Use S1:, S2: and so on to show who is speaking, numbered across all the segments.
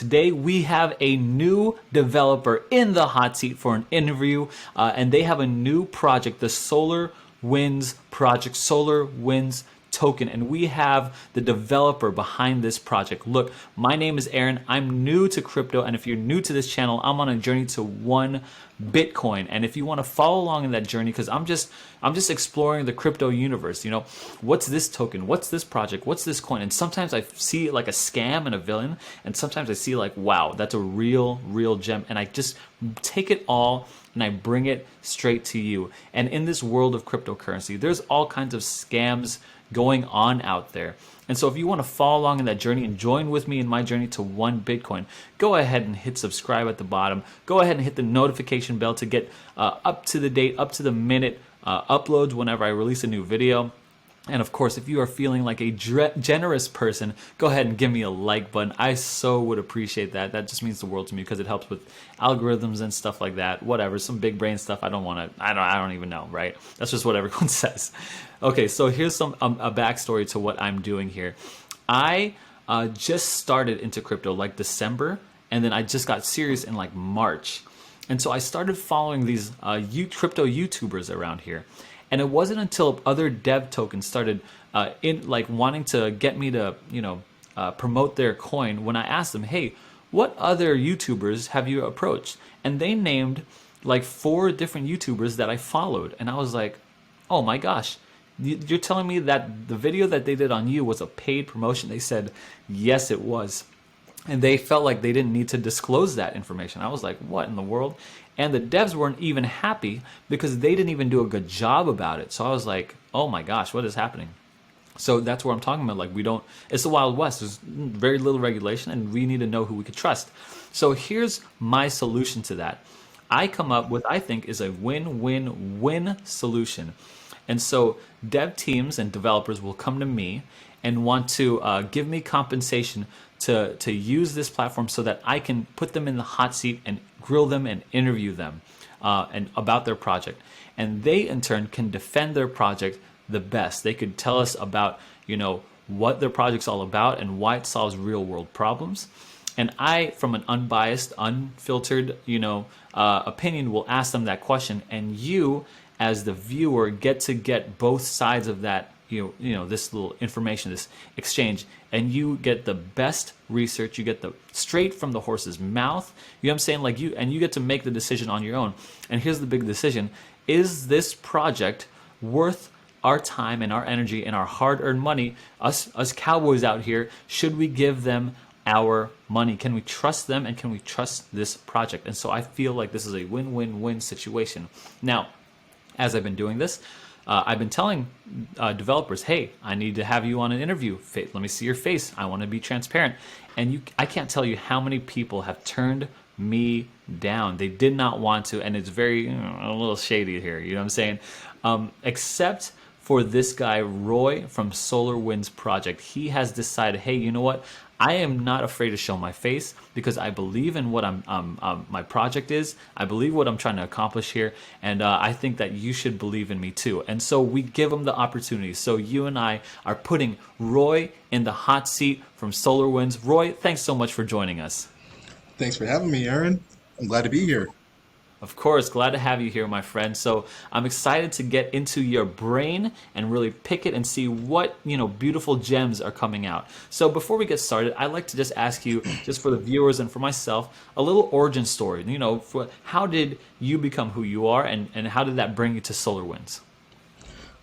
S1: today we have a new developer in the hot seat for an interview, and they have a new project, the Solar Winds project, Solar Winds token, and we have the developer behind this project. Look, my name is Aaron. I'm new to crypto, and if you're new to this channel, I'm on a journey to 1 Bitcoin. And if you want to follow along in that journey, because I'm just exploring the crypto universe. What's this token? What's this project? What's this coin? And sometimes I see like a scam and a villain, and sometimes I see like, wow, that's a real gem, and I just take it all and I bring it straight to you. And in this world of cryptocurrency, there's all kinds of scams going on out there. And so if you want to follow along in that journey and join with me in my journey to 1 Bitcoin, go ahead and hit subscribe at the bottom. Go ahead and hit the notification bell to get up to the date, up to the minute uploads whenever I release a new video. And of course, if you are feeling like a generous person, go ahead and give me a like button. I so would appreciate that. That just means the world to me because it helps with algorithms and stuff like that. Whatever, some big brain stuff. I don't even know, right? That's just what everyone says. Okay, so here's a backstory to what I'm doing here. I just started into crypto like December, and then I just got serious in like March. And so I started following these crypto YouTubers around here. And it wasn't until other dev tokens started wanting to get me to promote their coin when I asked them, hey, what other YouTubers have you approached? And they named like 4 different YouTubers that I followed, and I was like, oh my gosh, you're telling me that the video that they did on you was a paid promotion? They said yes, it was. And they felt like they didn't need to disclose that information. I was like, what in the world? And the devs weren't even happy because they didn't even do a good job about it. So I was like, oh my gosh, what is happening? So that's what I'm talking about. Like, it's the Wild West. There's very little regulation, and we need to know who we could trust. So here's my solution to that. I come up with, I think, is a win-win-win solution. And so dev teams and developers will come to me and want to give me compensation to use this platform so that I can put them in the hot seat and grill them and interview them and about their project. And they in turn can defend their project the best. They could tell us about what their project's all about and why it solves real world problems. And I, from an unbiased, unfiltered opinion, will ask them that question. And you, as the viewer, get both sides of that this little information, this exchange, and you get the best research. You get the straight from the horse's mouth. You know what I'm saying? Like you get to make the decision on your own. And here's the big decision: is this project worth our time and our energy and our hard-earned money? Us cowboys out here, should we give them our money? Can we trust them, and can we trust this project? And so I feel like this is a win-win-win situation. Now, as I've been doing this, I've been telling developers, hey, I need to have you on an interview. Let me see your face. I want to be transparent. And I can't tell you how many people have turned me down. They did not want to, and it's very a little shady here. You know what I'm saying? Except for this guy, Roy from Solar Winds Project. He has decided, hey, you know what? I am not afraid to show my face because I believe in what my project is. I believe what I'm trying to accomplish here, and I think that you should believe in me too. And so we give him the opportunity. So you and I are putting Roy in the hot seat from Solar Winds. Roy, thanks so much for joining us.
S2: Thanks for having me, Aaron. I'm glad to be here.
S1: Of course, glad to have you here, my friend. So I'm excited to get into your brain and really pick it and see what beautiful gems are coming out. So before we get started, I'd like to just ask you, just for the viewers and for myself, a little origin story. For how did you become who you are, and how did that bring you to Solar Winds?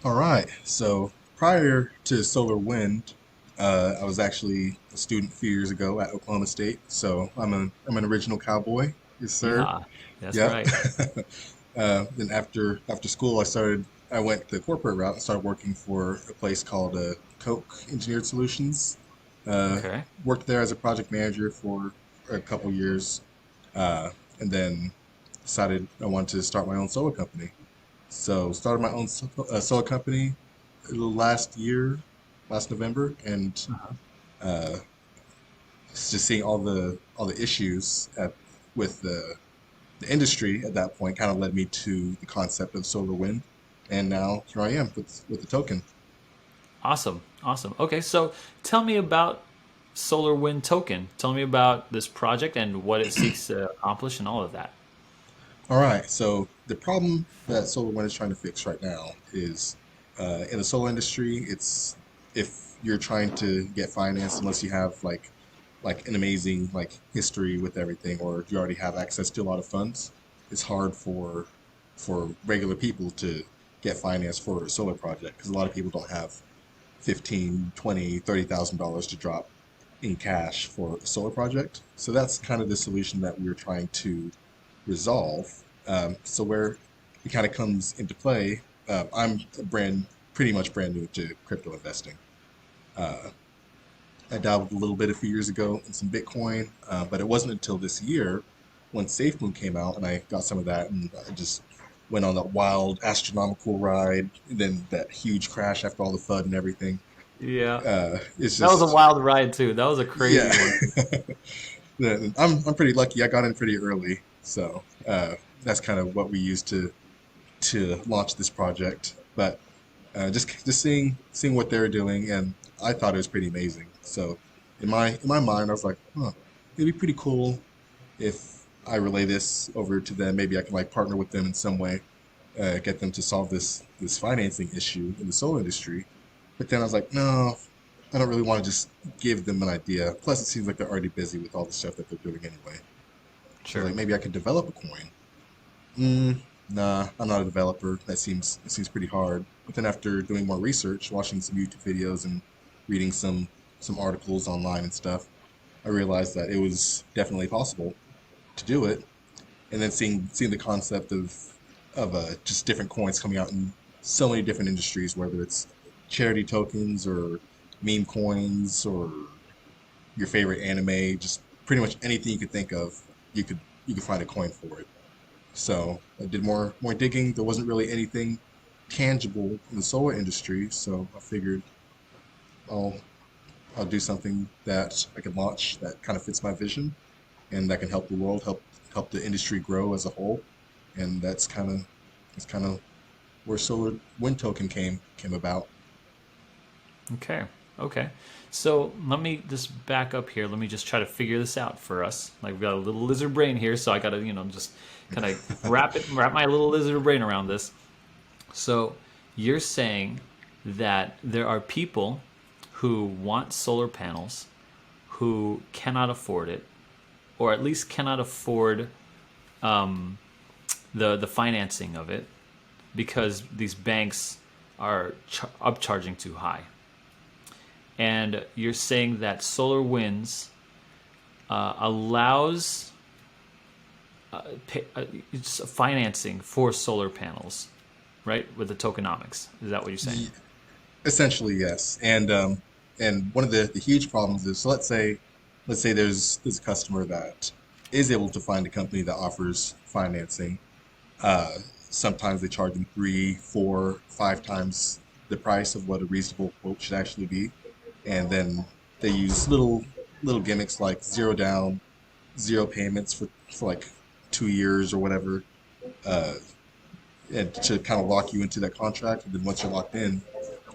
S2: All right. So prior to Solar Wind, I was actually a student a few years ago at Oklahoma State. So I'm an original cowboy. Yes, sir.
S1: Yeah, that's
S2: Yep.
S1: right.
S2: Then after school, I went the corporate route and started working for a place called Coke Engineered Solutions. Uh,
S1: Okay.
S2: Worked there as a project manager for a couple years, and then decided I wanted to start my own solar company. So started my own solar company last year, last November, and
S1: Uh-huh.
S2: uh, just seeing all the issues with the industry at that point kind of led me to the concept of solar wind, and now here I am with the token.
S1: Awesome. Awesome. Okay, so tell me about Solar Wind Token. Tell me about this project and what it seeks to accomplish and all of that.
S2: All right, so the problem that SolarWind is trying to fix right now is in the solar industry, it's if you're trying to get financed, unless you have like an amazing like history with everything, or you already have access to a lot of funds, it's hard for regular people to get financed for a solar project because a lot of people don't have 15, 20, $30,000 to drop in cash for a solar project. So that's kind of the solution that we were trying to resolve. So where it kind of comes into play, I'm pretty much brand new to crypto investing. Uh, I dabbled a little bit a few years ago in some Bitcoin, but it wasn't until this year when SafeMoon came out and I got some of that and I just went on that wild astronomical ride, and then that huge crash after all the FUD and everything.
S1: Yeah,
S2: It's
S1: that was a
S2: just,
S1: wild ride too. That was a
S2: yeah.
S1: crazy one.
S2: I'm pretty lucky. I got in pretty early, so that's kind of what we used to launch this project. But just seeing what they were doing, and I thought it was pretty amazing. So in my mind, I was like, huh, it'd be pretty cool if I relay this over to them. Maybe I can like partner with them in some way, get them to solve this financing issue in the solar industry. But then I was like, no, I don't really want to just give them an idea. Plus, it seems like they're already busy with all the stuff that they're doing anyway. So I was
S1: Sure.
S2: like, maybe I could develop a coin. Nah, I'm not a developer. It seems pretty hard. But then after doing more research, watching some YouTube videos and reading some articles online and stuff, I realized that it was definitely possible to do it. And then seeing the concept of just different coins coming out in so many different industries, whether it's charity tokens or meme coins or your favorite anime, just pretty much anything you could think of, you could you could find a coin for it. So I did more digging. There wasn't really anything tangible in the solar industry, so I figured I'll I'll do something that I can launch that kind of fits my vision and that can help the world, help the industry grow as a whole. And that's kind of where Solar Wind Token came about.
S1: Okay. Okay. So let me just back up here. Let me just try to figure this out for us. Like we got a little lizard brain here, so I gotta, just kind of wrap my little lizard brain around this. So you're saying that there are people who want solar panels who cannot afford it, or at least cannot afford the financing of it because these banks are upcharging too high. And you're saying that Solar Winds allows it's financing for solar panels, right? With the tokenomics. Is that what you're saying?
S2: Ye- Essentially, yes. And one of the huge problems is, so let's say there's a customer that is able to find a company that offers financing. Uh, Sometimes they charge them three, four, five times the price of what a reasonable quote should actually be, and then they use little gimmicks like zero down, zero payments for like 2 years or whatever, uh, and to kind of lock you into that contract. And then once you're locked in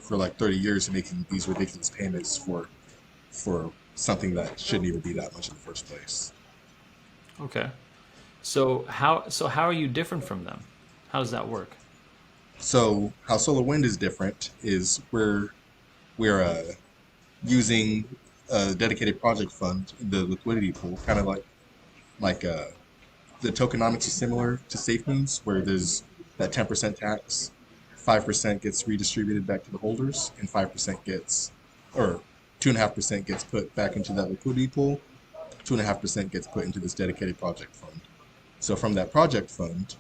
S2: for like 30 years, you're making these ridiculous payments for something that shouldn't even be that much in the first place.
S1: Okay. So how are you different from them? How does that work?
S2: So how Solar Wind is different is we're using a dedicated project fund, the liquidity pool, kind of like the tokenomics is similar to SafeMoon's, where there's that 10% tax, 5% gets redistributed back to the holders, and 5% gets, or 2.5% gets put back into that liquidity pool. 2.5% gets put into this dedicated project fund. So from that project fund,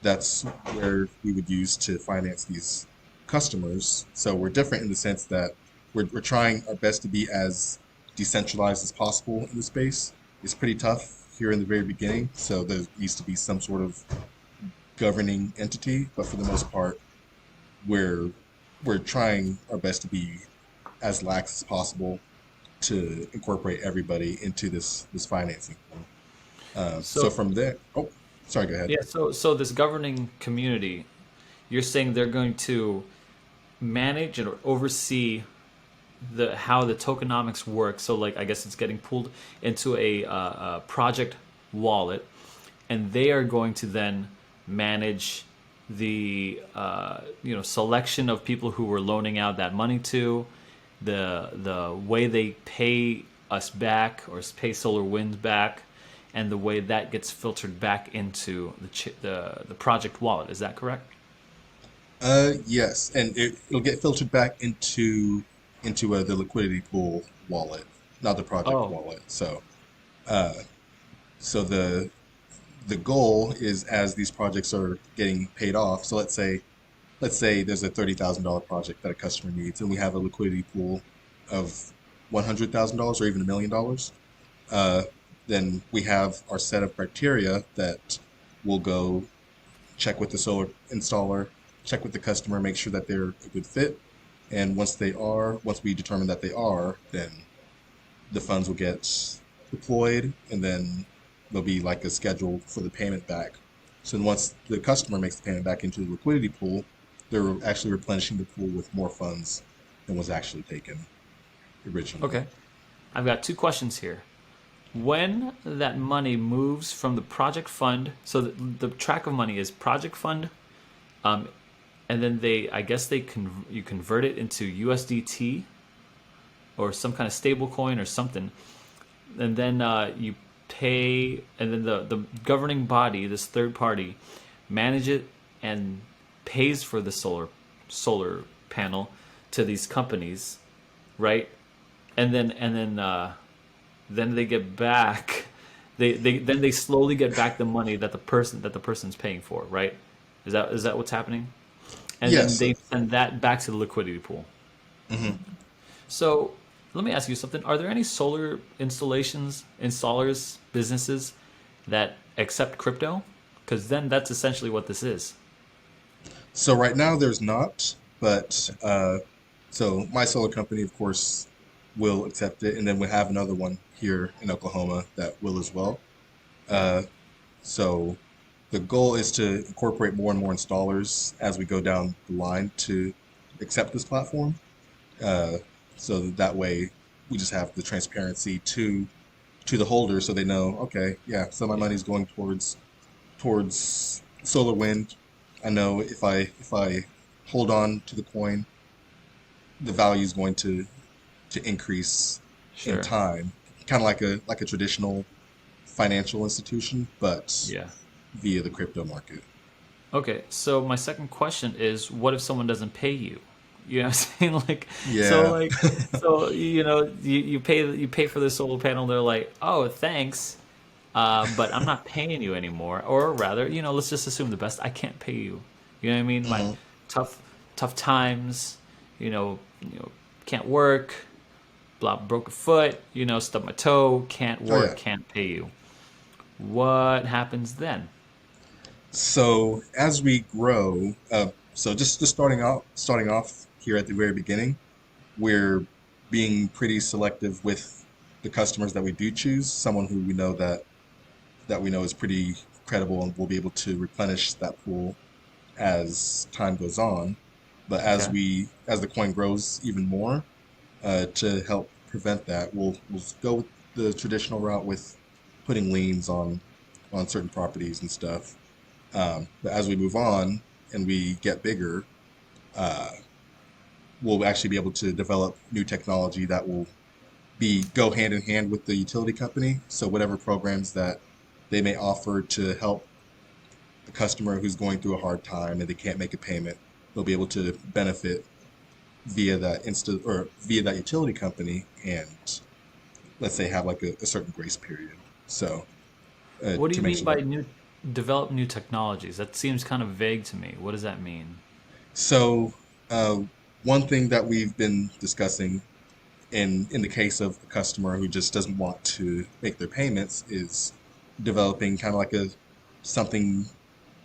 S2: that's where we would use to finance these customers. So we're different in the sense that we're trying our best to be as decentralized as possible in the space. It's pretty tough here in the very beginning, so there needs to be some sort of governing entity, but for the most part, we're we're trying our best to be as lax as possible to incorporate everybody into this financing. So
S1: So
S2: from there, oh, sorry, go ahead.
S1: yeah, so this governing community, you're saying they're going to manage and oversee the how the tokenomics work. So like I guess it's getting pulled into a project wallet, and they are going to then manage the selection of people who we're loaning out that money to, the way they pay us back or pay Solar Winds back, and the way that gets filtered back into the project wallet. Is that correct?
S2: Yes, and it'll get filtered back into the liquidity pool wallet, not the project
S1: Oh,
S2: wallet. Uh, so the goal is as these projects are getting paid off. So let's say there's a $30,000 project that a customer needs, and we have a liquidity pool of $100,000 or even $1 million. Uh, then we have our set of criteria that will go check with the solar installer, check with the customer, make sure that they're a good fit. And once we determine that they are, then the funds will get deployed and then there'll be like a schedule for the payment back. So then once the customer makes the payment back into the liquidity pool, they're actually replenishing the pool with more funds than was actually taken originally.
S1: okay. I've got two questions here. When that money moves from the project fund, so the track of money is project fund, um, and then I guess you convert it into USDT or some kind of stable coin or something, and then you pay, and then the governing body, this third party, manage it and pays for the solar panel to these companies, right? And then they get back. They slowly get back the money that the person's paying for, right? Is that what's happening? And then
S2: Yes.
S1: they send that back to the liquidity pool.
S2: Mhm.
S1: So let me ask you something. Are there any solar installers, businesses that accept crypto? Because then that's essentially what this is.
S2: So right now there's not, but so my solar company, of course, will accept it, and then we have another one here in Oklahoma that will as well. Uh, so the goal is to incorporate more and more installers as we go down the line to accept this platform. Uh, so that way we just have the transparency to the holder, so they know, okay, yeah, so my
S1: Yeah.
S2: money's going towards solar wind. I know if I hold on to the coin, the value is going to increase in
S1: Sure.
S2: time, kind of like a traditional financial institution, but
S1: Yeah.
S2: via the crypto market.
S1: Okay. So my second question is, what if someone doesn't pay you? You know what I'm saying? Like, so
S2: Yeah.
S1: like, so you pay for the solar panel. They're like, oh, thanks. But I'm not paying you anymore. Or rather, let's just assume the best. I can't pay you. You know what I mean? My
S2: Mhm.
S1: tough, tough times. Can't work. Blah, broke a foot. Stubbed my toe. Can't
S2: Oh
S1: work.
S2: yeah.
S1: Can't pay you. What happens then?
S2: So as we grow, so just starting off here at the very beginning, we're being pretty selective with the customers that we do choose. Someone who we know is pretty credible and will be able to replenish that pool as time goes on. But as
S1: Okay.
S2: the coin grows even more, to help prevent that, we'll go with the traditional route with putting liens on certain properties and stuff. But as we move on and we get bigger, uh, we'll actually be able to develop new technology that will be go hand in hand with the utility company. So whatever programs that they may offer to help the customer who's going through a hard time and they can't make a payment, they'll be able to benefit via that utility company, and let's say have like a certain grace period. So
S1: What do
S2: to
S1: you
S2: make
S1: mean
S2: sure
S1: by
S2: that
S1: develop new technologies? That seems kind of vague to me. What does that mean?
S2: so uh, one thing that we've been discussing in the case of a customer who just doesn't want to make their payments is developing kind of like a something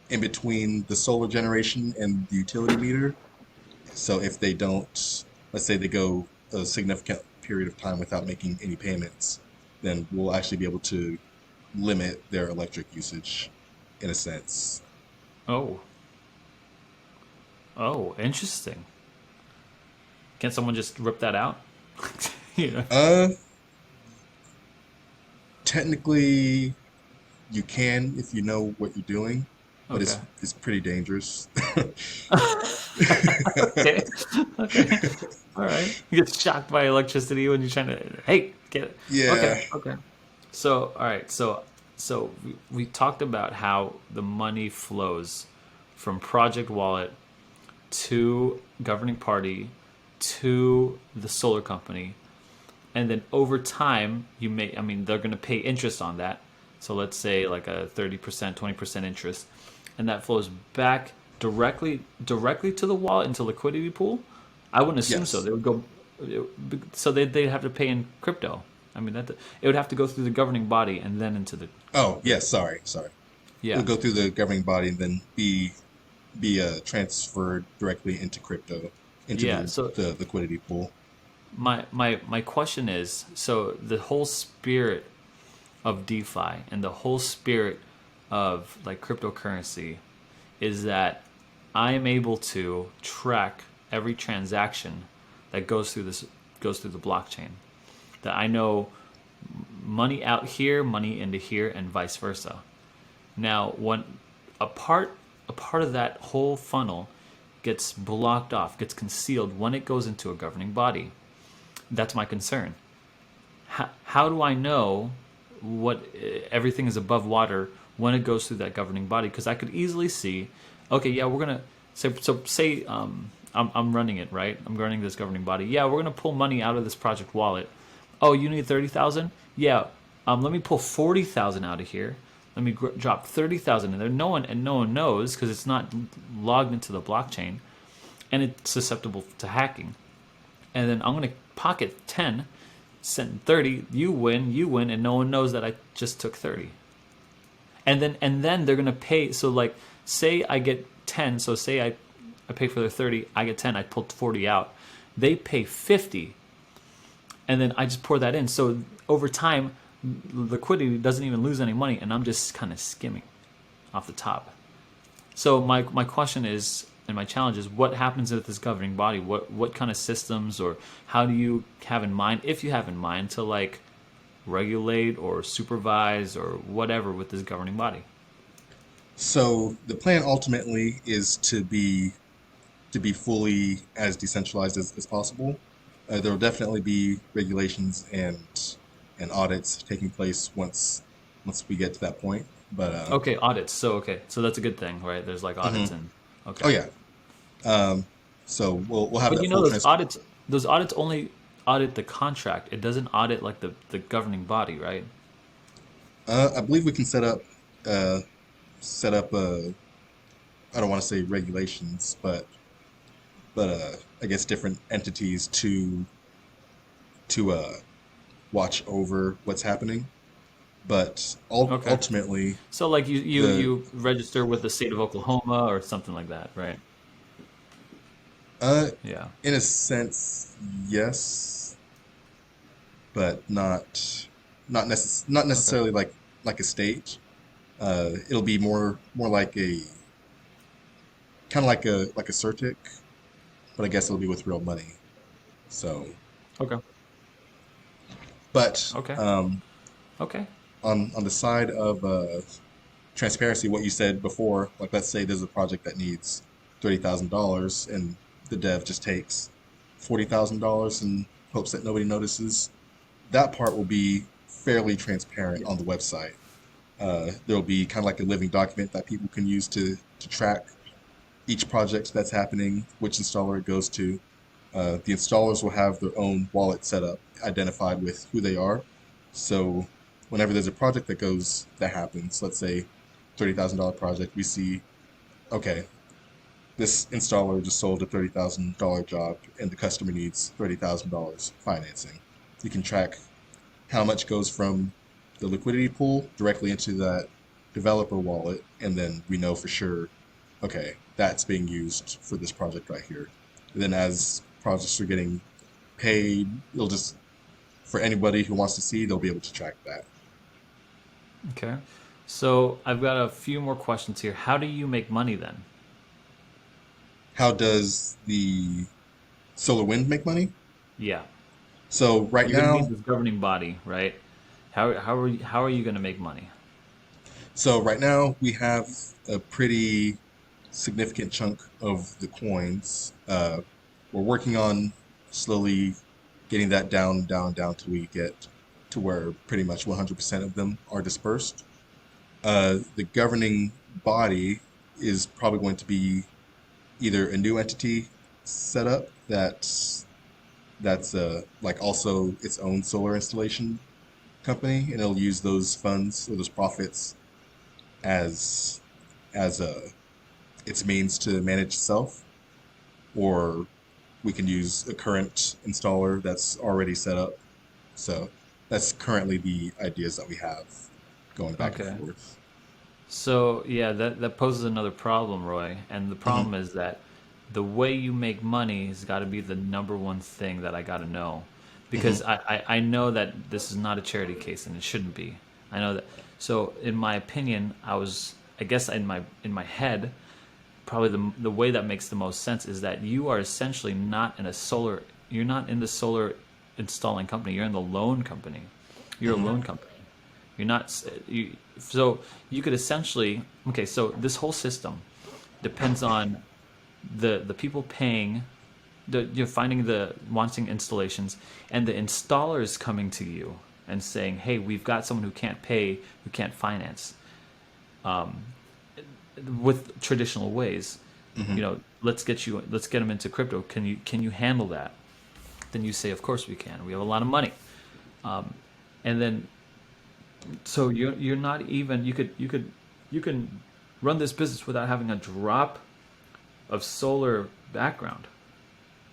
S2: in between the solar generation and the utility meter. So if they don't, let's say they go a significant period of time without making any payments, then we'll actually be able to limit their electric usage in a sense.
S1: Oh, oh, interesting. Can someone just rip that out? You know?
S2: Uh, technically, you can if you know what you're doing, but
S1: Okay.
S2: it's pretty dangerous.
S1: Okay. Okay. All right. You get shocked by electricity when you're trying to, hey, get it. Okay.
S2: Yeah.
S1: Okay. So, all right. So we talked about how the money flows from Project Wallet to governing party to the solar company, and then over time you may, I mean, they're going to pay interest on that. So let's say like a 30%, 20% interest, and that flows back directly to the wallet into liquidity pool. I wouldn't assume so.
S2: Yes.
S1: They would go, so they'd have to pay in crypto. I mean, that it would have to go through the governing body and then into
S2: Oh,
S1: the
S2: yes. Sorry. It'll
S1: yeah.
S2: go through the governing body and then be transferred directly into crypto, into
S1: Yeah. So
S2: the liquidity pool.
S1: my question is, so the whole spirit of DeFi and the whole spirit of like cryptocurrency is that I am able to track every transaction that goes through the blockchain. That I know money out here, money into here, and vice versa. Now, when a part a part of that whole funnel gets blocked off, gets concealed when it goes into a governing body, that's my concern. How do I know what everything is above water when it goes through that governing body? Because I could easily see, okay, yeah, we're gonna say I'm running it, right. I'm running this governing body. Yeah, we're gonna pull money out of this project wallet. Oh, you need 30,000. Yeah, let me pull 40,000 out of here. Let me drop 30,000 in there. No one knows because it's not logged into the blockchain, and it's susceptible to hacking. And then I'm gonna pocket 10, send 30. You win, and no one knows that I just took 30. And then they're gonna pay. So like, say I get 10. So say I pay for their 30. I get 10. I pulled 40 out. They pay 50, and then I just pour that in. So over time, liquidity doesn't even lose any money, and I'm just kind of skimming off the top. So my question is, and my challenge is, what happens with this governing body? What kind of systems, or how do you have in mind, if you have in mind, to like regulate or supervise or whatever with this governing body?
S2: So the plan ultimately is to be fully as decentralized as possible. There will definitely be regulations and audits taking place once we get to that point. But
S1: Okay, audits. So okay, so that's a good thing, right? There's like audits
S2: mhm.
S1: and
S2: Oh
S1: okay.
S2: yeah. So we'll have
S1: But
S2: that
S1: you know
S2: full trans.
S1: those audits only audit the contract. It doesn't audit like the governing body, right?
S2: I believe we can uh, set up I don't want to say regulations, but I guess different entities to watch over what's happening. But
S1: Okay.
S2: ultimately,
S1: So like you
S2: the
S1: you register with the state of Oklahoma or something like that, right?
S2: uh,
S1: Yeah.
S2: in a sense, yes, but not
S1: Okay.
S2: necessarily like a state. It'll be more like a kind of like a Certic, but I guess it'll be with real money. So,
S1: Okay.
S2: but
S1: Okay. Okay.
S2: on the side of transparency, what you said before, like let's say there's a project that needs $30,000 and the dev just takes $40,000 and hopes that nobody notices. That part will be fairly transparent
S1: Yeah.
S2: on the website. There'll be kind of like a living document that people can use to track each project that's happening, which installer it goes to. The installers will have their own wallet set up, identified with who they are. So whenever there's a project that happens, let's say $30,000 project, we see, okay, this installer just sold a $30,000 job and the customer needs $30,000 financing. You can track how much goes from the liquidity pool directly into that developer wallet, and then we know for sure, okay, that's being used for this project right here. And then as projects are getting paid, it'll just for anybody who wants to see, they'll be able to track that.
S1: Okay. So I've got a few more questions here. How do you make money then?
S2: How does the solar wind make money?
S1: Yeah.
S2: So right
S1: You're going to need
S2: now,
S1: this governing body, right? How are you going to make money?
S2: we have a pretty significant chunk of the coins. We're working on slowly getting that down till we get to where pretty much 100% of them are dispersed. The governing body is probably going to be either a new entity set up that's like also its own solar installation company, and it'll use those funds or those profits as as its means to manage itself, or we can use a current installer that's already set up. So that's currently the ideas that we have going back and
S1: Okay.
S2: forth.
S1: So yeah, that poses another problem, Roy. And the
S2: Hmm.
S1: problem is that the way you make money has got to be the number one thing that I got to know,
S2: Hmm.
S1: because I know that this is not a charity case and it shouldn't be. I know that. So in my opinion, I guess in my head, probably the way that makes the most sense is that you are essentially not in a solar. You're not in the solar installing company. You're in the loan company. You're a
S2: Hmm.
S1: loan company. You're not you. So you could essentially, okay. So this whole system depends on the people paying, you're finding the wanting installations, and the installers coming to you and saying, "Hey, we've got someone who can't pay, who can't finance with traditional ways.
S2: Hmm.
S1: Let's get them into crypto. Can you handle that?" Then you say, "Of course we can. We have a lot of money." And then so you're not even you can run this business without having a drop of solar background.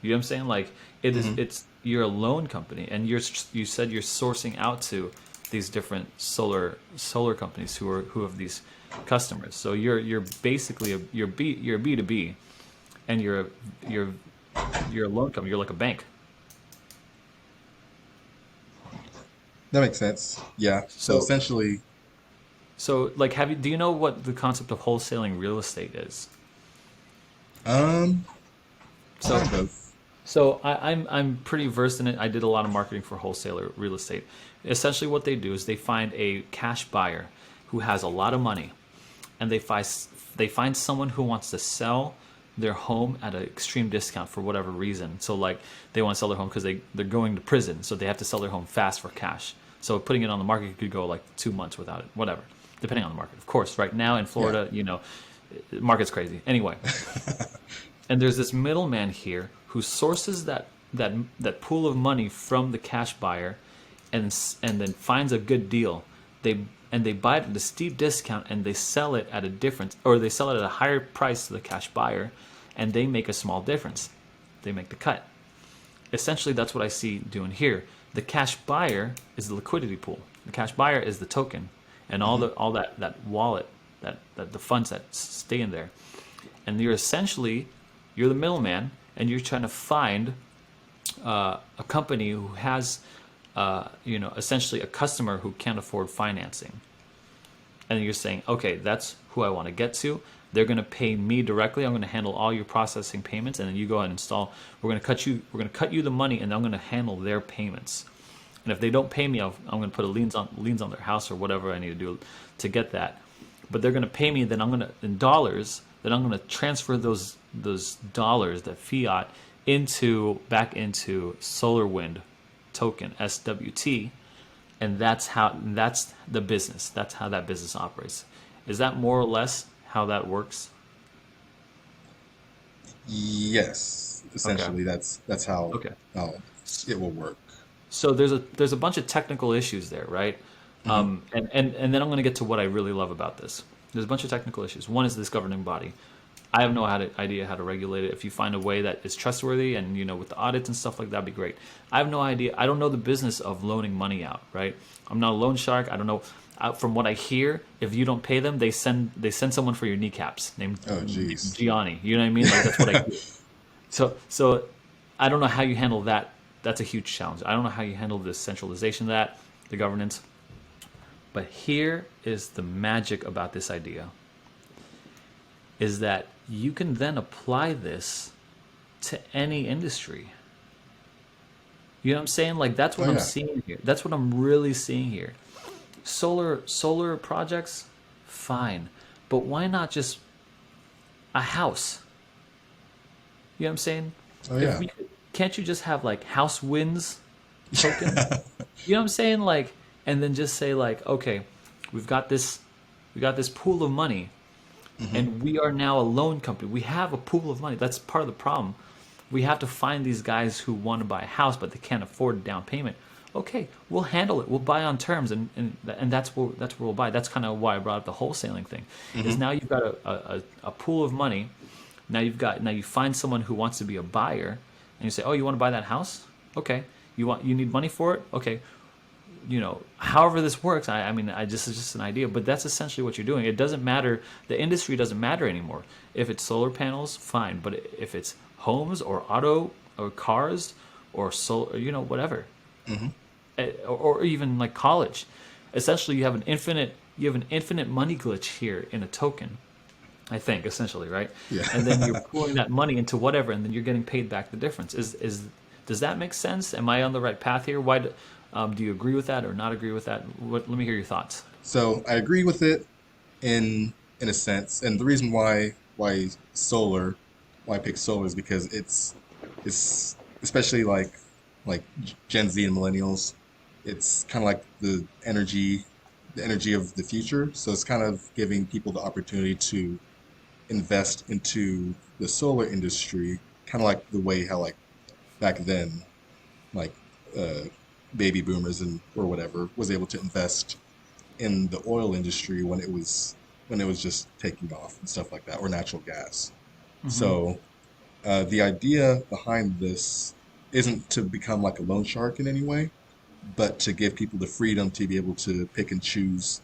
S1: You know what I'm saying? Like
S2: Hmm.
S1: it's you're a loan company, and you said you're sourcing out to these different solar companies who have these customers. So you're basically you're a B2B, and you're you're a loan company. You're like a bank.
S2: That makes sense. Yeah. So
S1: So
S2: essentially,
S1: like do you know what the concept of wholesaling real estate is?
S2: um,
S1: So
S2: kind of.
S1: I'm pretty versed in it. I did a lot of marketing for wholesaler real estate. Essentially, what they do is they find a cash buyer who has a lot of money, and they find someone who wants to sell their home at an extreme discount for whatever reason. So like they want to sell their home because they're going to prison, so they have to sell their home fast for cash. So putting it on the market could go like 2 months without it, whatever, depending on the market. Of course, right now in
S2: Yeah.
S1: Florida, market's crazy. Anyway, and there's this middleman here who sources that pool of money from the cash buyer, and then finds a good deal. They buy it at a steep discount, and they sell it at a difference, or they sell it at a higher price to the cash buyer, and they make a small difference. They make the cut. Essentially, that's what I see doing here. The cash buyer is the liquidity pool. The cash buyer is the token, and
S2: Hmm.
S1: all that wallet, that the funds that stay in there. And you're the middleman, and you're trying to find a company who has essentially a customer who can't afford financing. And you're saying, okay, that's who I want to get to. They're going to pay me directly. I'm going to handle all your processing payments, and then you go ahead and install. We're going to cut you the money, and I'm going to handle their payments. And if they don't pay me, I'm going to put liens on their house or whatever I need to do to get that. But they're going to pay me. Then I'm going to in dollars. Then I'm going to transfer those dollars, that fiat, back into SolarWind token, SWT, and that's the business. That's how that business operates. Is that more or less how that works?
S2: Yes.
S1: Okay.
S2: Essentially, that's
S1: Okay.
S2: how it will work.
S1: So there's a bunch of technical issues there, right?
S2: Hmm.
S1: And then I'm going to get to what I really love about this. There's a bunch of technical issues. One is this governing body. I have no idea how to regulate it. If you find a way that is trustworthy, and with the audits and stuff like that, would be great. I have no idea. I don't know the business of loaning money out, right? I'm not a loan shark. I don't know. From what I hear, if you don't pay them, they send someone for your kneecaps
S2: Oh,
S1: named
S2: geez.
S1: Gianni. You know what I mean? Like that's what I hear. So I don't know how you handle that. That's a huge challenge. I don't know how you handle the centralization of that, the governance. But here is the magic about this idea, is that you can then apply this to any industry. You know what I'm saying? Like that's
S2: Oh
S1: what I'm
S2: yeah.
S1: seeing here. That's what I'm really seeing here. Solar projects, fine. But why not just a house? You know what I'm saying?
S2: Oh
S1: If
S2: yeah.
S1: we can't you just have like house wins token? You know what I'm saying? Like, and then just say like, okay, we've got this, we got this pool of money,
S2: Hmm.
S1: and we are now a loan company. We have a pool of money. That's part of the problem. We have to find these guys who want to buy a house, but they can't afford a down payment. Okay, we'll handle it. We'll buy on terms, and that's where we'll buy. That's kind of why I brought up the wholesaling thing. Is
S2: Hmm.
S1: now you've got a pool of money. Now you find someone who wants to be a buyer, and you say, oh, you want to buy that house? Okay, you need money for it? Okay, however this works, I mean, I just it's just an idea, but that's essentially what you're doing. It doesn't matter. The industry doesn't matter anymore. If it's solar panels, fine, but if it's homes or auto or cars or solar, whatever,
S2: Hmm.
S1: or even like college, essentially you have an infinite money glitch here in a token. I think essentially, right?
S2: Yeah.
S1: And then you're pooling that money into whatever, and then you're getting paid back the difference. Is does that make sense? Am I on the right path here? Do you agree with that or not agree with that? Let me hear your thoughts.
S2: So I agree with it in a sense, and the reason why solar, why I pick solar is because it's especially like Gen Z and millennials. It's kind of like the energy of the future. So it's kind of giving people the opportunity to invest into the solar industry, kind of like the way how like back then, like uh, baby boomers and or whatever was able to invest in the oil industry when it was just taking off and stuff like that, or natural gas.
S1: Hmm.
S2: So the idea behind this isn't to become like a loan shark in any way, but to give people the freedom to be able to pick and choose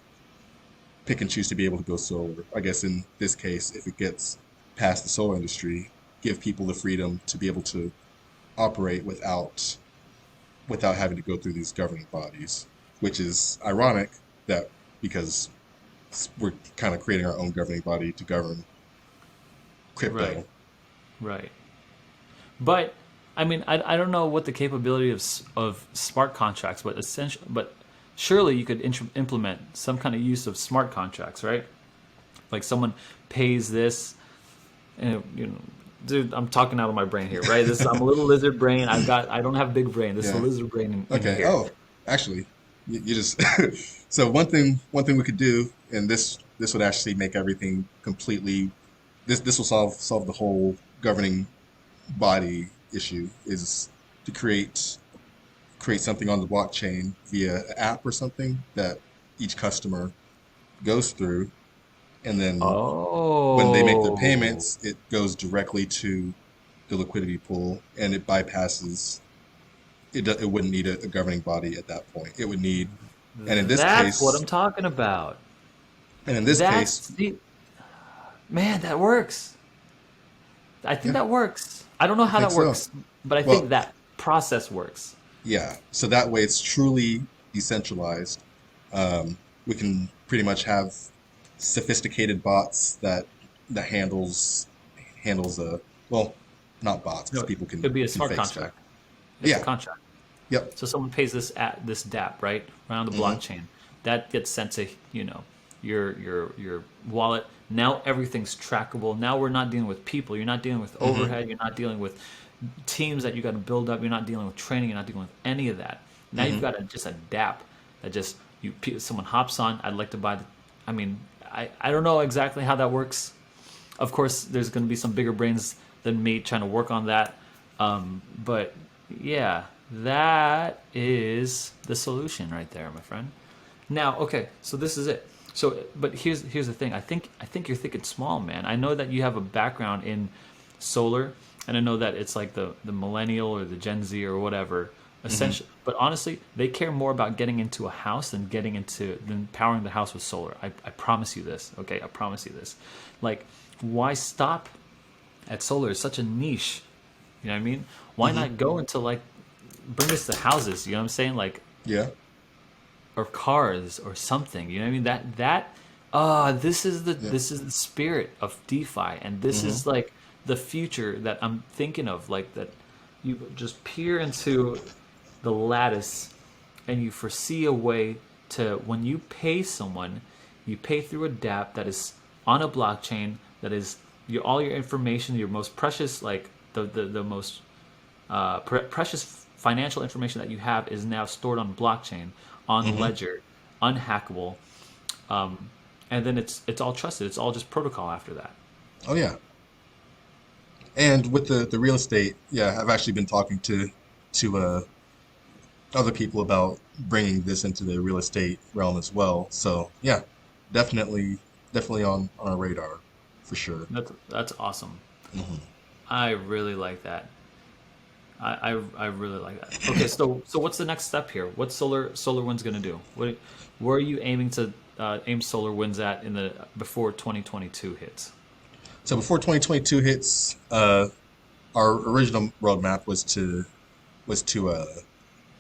S2: to be able to go solar. I guess in this case, if it gets past the solar industry, give people the freedom to be able to operate without having to go through these governing bodies, which is ironic that because we're kind of creating our own governing body to govern
S1: Right,
S2: crypto.
S1: right. But I mean, I don't know what the capability of smart contracts, but surely you could implement some kind of use of smart contracts, right? Like someone pays this, and dude, I'm talking out of my brain here, right? I'm a little lizard brain. I don't have big brain. This is a
S2: Yeah.
S1: lizard brain in
S2: Okay.
S1: here.
S2: Oh, actually, you just so one thing we could do, and this would actually make everything completely. This will solve the whole governing body issue is to create something on the blockchain via an app or something that each customer goes through, and then when they make their
S1: Oh,
S2: payments, it goes directly to the liquidity pool, and it bypasses. It wouldn't need a governing body at that point. It would need, and in this
S1: that's what
S2: case,
S1: I'm talking about.
S2: and in this
S1: That's
S2: case,
S1: the man. That works. I think
S2: yeah,
S1: that works. I don't know
S2: I
S1: how
S2: think
S1: that
S2: so.
S1: works, but I think
S2: Well,
S1: that process works.
S2: yeah. So that way, it's truly decentralized. We can pretty much have sophisticated bots that handles well, not bots
S1: No,
S2: because people
S1: it'd be a
S2: can
S1: smart
S2: fake stuff.
S1: contract. It's a
S2: Yeah.
S1: contract.
S2: Yep.
S1: So someone pays this DApp right around the
S2: Hmm.
S1: blockchain. That gets sent to your wallet. Now everything's trackable. Now we're not dealing with people. You're not dealing with
S2: Hmm.
S1: overhead. You're not dealing with teams that you got to build up. You're not dealing with training. You're not dealing with any of that. Now you've
S2: Hmm.
S1: got just a DApp that just someone hops on. I'd like to buy the. I mean, I don't know exactly how that works. Of course, there's going to be some bigger brains than me trying to work on that. But yeah, that is the solution right there, my friend. Now, okay, so this is it. So, but here's the thing. I think you're thinking small, man. I know that you have a background in solar, and I know that it's like the millennial or the Gen Z or whatever.
S2: Hmm.
S1: Essentially, but honestly, they care more about getting into a house than powering the house with solar. I promise you this. Okay, I promise you this. Like, why stop at solar? It's such a niche. You know what I mean? Why
S2: Hmm.
S1: not go into like bring this to houses? You know what I'm saying? Like
S2: Yeah.
S1: or cars or something. You know what I mean? This is the
S2: Yeah.
S1: this is the spirit of DeFi, and this
S2: Hmm.
S1: is like the future that I'm thinking of. Like that, you just peer into. the lattice, and you foresee a way to, when you pay someone, you pay through a DApp that is on a blockchain, that is all your information, your most precious, like the most precious financial information that you have is now stored on blockchain, on Ledger, unhackable, and then it's all trusted. It's all just protocol after that.
S2: Oh yeah. And with the real estate, yeah, I've actually been talking to other people about bringing this into the real estate realm as well. So yeah, definitely on our radar for sure.
S1: That's awesome. I really like that. I really like that. Okay, so what's the next step here? What's SolarWinds gonna do? Where are you aiming to aim SolarWinds at in the before 2022 hits?
S2: So before 2022 hits, our original roadmap was to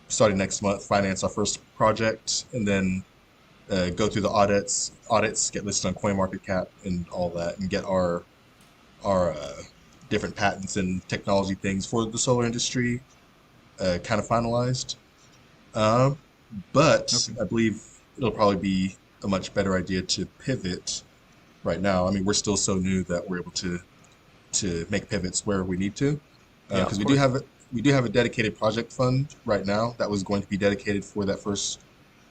S2: starting next month finance our first project, and then go through the audits, get listed on CoinMarketCap and all that, and get our different patents and technology things for the solar industry kind of finalized. Um, but
S1: Okay.
S2: I believe it'll probably be a much better idea to pivot right now. I mean, we're still so new that we're able to make pivots where we need to,
S1: Yeah,
S2: because
S1: of course.
S2: we do have a dedicated project fund right now that was going to be dedicated for that first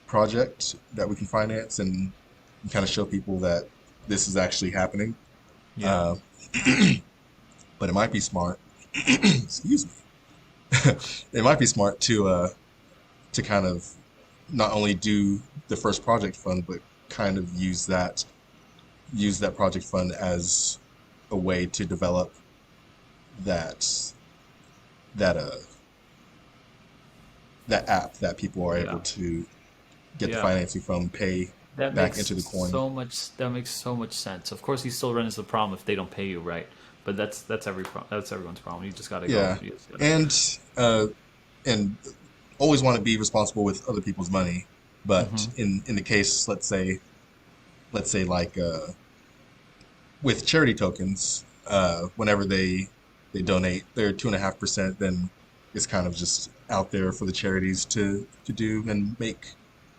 S2: project that we can finance and kind of show people that this is actually happening.
S1: Yeah.
S2: Uh, but it might be smart. Excuse me. It might be smart to kind of not only do the first project fund, but kind of use that project fund as a way to develop that that that app that people are able
S1: Yeah.
S2: to get the
S1: Yeah.
S2: financing from, pay
S1: That
S2: back
S1: makes
S2: into the coin.
S1: that makes so much sense. Of course, you still run into the problem if they don't pay you, right? But that's everyone's problem. You just gotta go.
S2: Yeah,
S1: You just gotta.
S2: and uh, and always want to be responsible with other people's money. But
S1: Hmm.
S2: in the case, let's say like with charity tokens, whenever they donate their 2.5%, then it's kind of just out there for the charities to do and make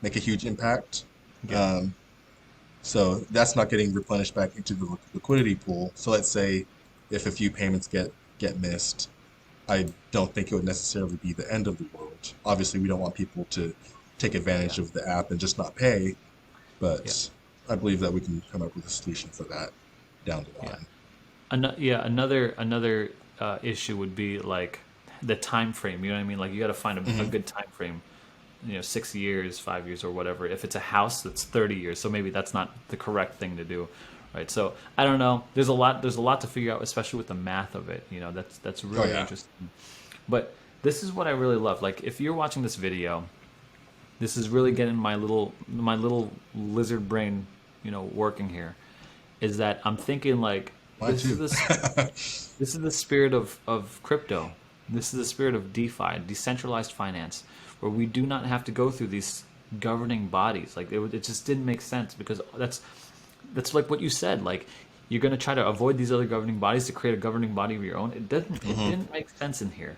S2: a huge impact.
S1: Yeah.
S2: Um, so that's not getting replenished back into the liquidity pool. So let's say if a few payments get missed, I don't think it would necessarily be the end of the world. Obviously, we don't want people to take
S1: Yeah.
S2: advantage of the app and just not pay,
S1: Yeah.
S2: but I believe that we can come up with a solution for that down the
S1: Yeah.
S2: line.
S1: Yeah. Another issue would be like the time frame. You know what I mean? Like you got to find a
S2: Hmm.
S1: good time frame. 6 years, 5 years, or whatever. If it's a house, that's 30 years. So maybe that's not the correct thing to do, right? So I don't know. There's a lot to figure out, especially with the math of it. That's
S2: Oh
S1: really
S2: yeah.
S1: interesting. But this is what I really love. Like if you're watching this video, this is really getting my little lizard brain, working here. Is that I'm thinking like
S2: Mine
S1: this is
S2: too.
S1: this this is the spirit of crypto. This is the spirit of DeFi, decentralized finance, where we do not have to go through these governing bodies. Like it just didn't make sense because that's like what you said. Like you're going to try to avoid these other governing bodies to create a governing body of your own. It
S2: Hmm.
S1: didn't make sense in here.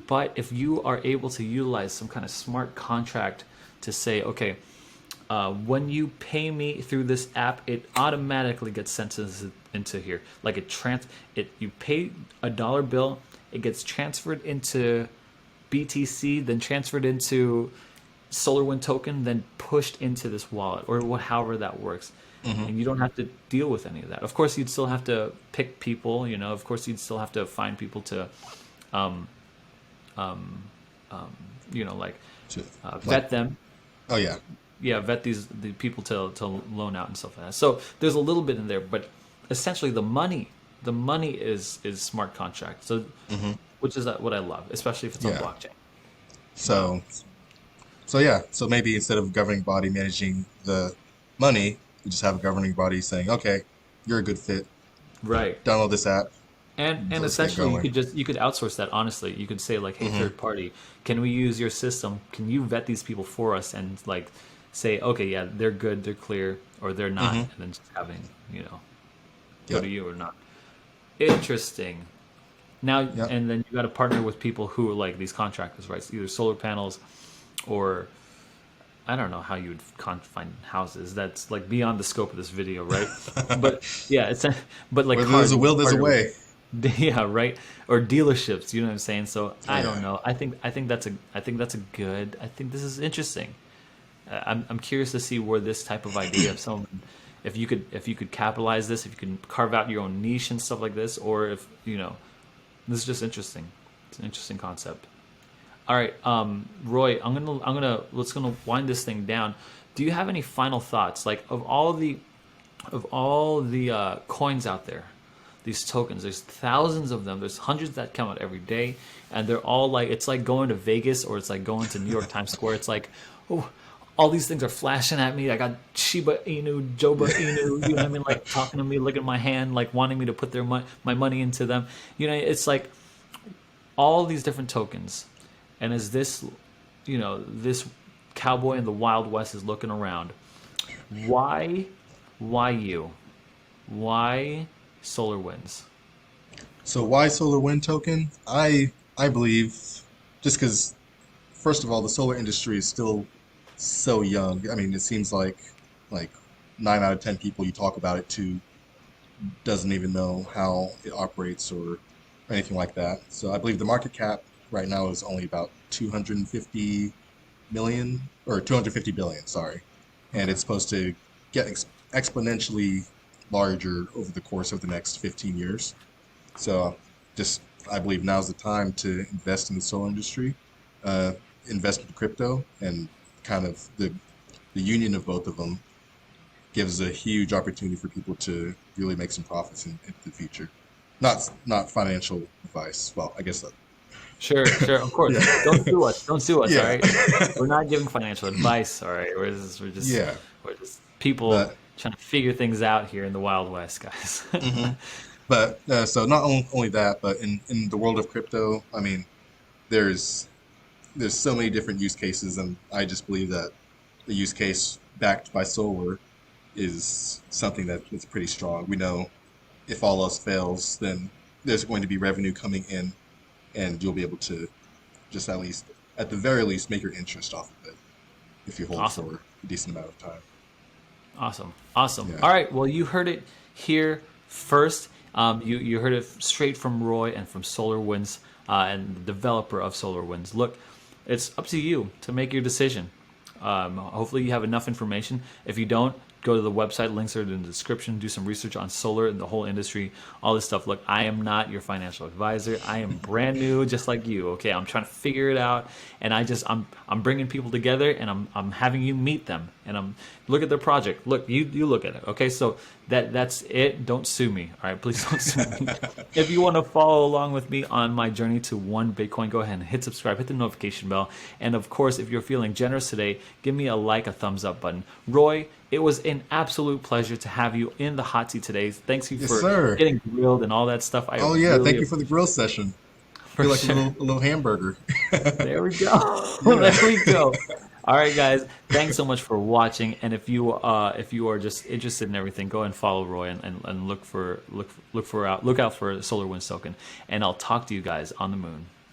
S1: But if you are able to utilize some kind of smart contract to say, okay, when you pay me through this app, it automatically gets sent into here. Like you pay a dollar bill, it gets transferred into BTC, then transferred into SolarWind token, then pushed into this wallet or however that works.
S2: Hmm.
S1: And you don't have to deal with any of that. Of course, you'd still have to pick people. Of course, you'd still have to find people to, like
S2: To, like,
S1: vet them,
S2: oh yeah.
S1: yeah, vet the people to loan out and stuff like that. So there's a little bit in there, but essentially the money is smart contract. So
S2: Hmm.
S1: which is what I love, especially if it's on
S2: Yeah.
S1: blockchain. Wow.
S2: So so yeah. So maybe instead of a governing body managing the money, we just have a governing body saying, okay, you're a good fit.
S1: Right.
S2: Download this app.
S1: And
S2: Let's get
S1: essentially
S2: going.
S1: you could outsource that. Honestly, you could say like, hey,
S2: Hmm.
S1: third party, can we use your system? Can you vet these people for us and like say, okay, yeah, they're good, they're clear, or they're not,
S2: Hmm.
S1: and then just having go
S2: Yep.
S1: to you or not. Interesting. Now,
S2: Yep.
S1: and then you got to partner with people who are like these contractors, right? So either solar panels or I don't know how you would find houses. That's like beyond the scope of this video, right? But yeah, it's but like
S2: Where there's
S1: cars,
S2: a
S1: you can
S2: will, there's a
S1: partner with
S2: way.
S1: yeah, right. Or dealerships, you know what I'm saying? So
S2: Oh
S1: I don't
S2: yeah.
S1: know. I think that's a good. I think this is interesting. I'm curious to see where this type of idea of someone, if you could capitalize this, if you can carve out your own niche and stuff like this, or if this is just interesting. It's an interesting concept. All right, Roy, let's gonna wind this thing down. Do you have any final thoughts, like of all the coins out there, these tokens? There's thousands of them. There's hundreds that come out every day, and they're all like it's like going to Vegas or it's like going to New York Times Square. It's like, oh, all these things are flashing at me. I got Shiba Inu, Joba Inu, you know what I mean? Like talking to me, looking at my hand, like wanting me to put my money into them. It's like all these different tokens. And as this cowboy in the Wild West is looking around, why, why you? Why Solar Winds?
S2: So why solar wind token? I believe just because first of all the solar industry is still so young. I mean, it seems like 9 out of 10 people you talk about it to doesn't even know how it operates or anything like that. So I believe the market cap right now is only about 250 million or 250 billion, sorry. And
S1: Okay.
S2: it's supposed to get exponentially larger over the course of the next 15 years. So just I believe now's the time to invest in the solar industry, uh, invest in crypto, and kind of the union of both of them gives a huge opportunity for people to really make some profits in the future. Not financial advice. Well, I guess that.
S1: Sure, sure, of course. Don't
S2: Yeah.
S1: sue us. Don't sue us. All
S2: Yeah.
S1: right. We're not giving financial advice. All right.
S2: Yeah.
S1: We're just people
S2: But
S1: trying to figure things out here in the Wild West, guys.
S2: mhm. But so not only that, but in the world of crypto, I mean, there's there's so many different use cases, and I just believe that the use case backed by solar is something that's pretty strong. We know if all else fails, then there's going to be revenue coming in, and you'll be able to just at the very least, make your interest off of it if you hold
S1: Awesome.
S2: for a decent amount of time.
S1: Awesome. Awesome.
S2: Yeah.
S1: All right. Well, you heard it here first. You heard it straight from Roy and from Solar Winds and the developer of Solar Winds. Look, it's up to you to make your decision. Hopefully, you have enough information. If you don't, go to the website. Links are in the description. Do some research on solar and the whole industry, all this stuff. Look, I am not your financial advisor. I am brand new, just like you. Okay, I'm trying to figure it out, and I'm bringing people together, and I'm having you meet them, and I'm look at their project. Look, you look at it. Okay, so that's it. Don't sue me. All right, please don't sue me. If you want to follow along with me on my journey to 1 Bitcoin, go ahead and hit subscribe, hit the notification bell. And of course, if you're feeling generous today, give me a thumbs up button. Roy, it was an absolute pleasure to have you in the hot seat today. Thanks you
S2: Yes,
S1: for
S2: sir.
S1: getting grilled and all that stuff. I
S2: Oh yeah, thank
S1: really
S2: you for the grill session.
S1: for
S2: Feel like
S1: sure.
S2: a little hamburger.
S1: There we go.
S2: Yeah.
S1: There we go. All right, guys. Thanks so much for watching. And if you are just interested in everything, go and follow Roy and look out for Solar Winds token. And I'll talk to you guys on the moon.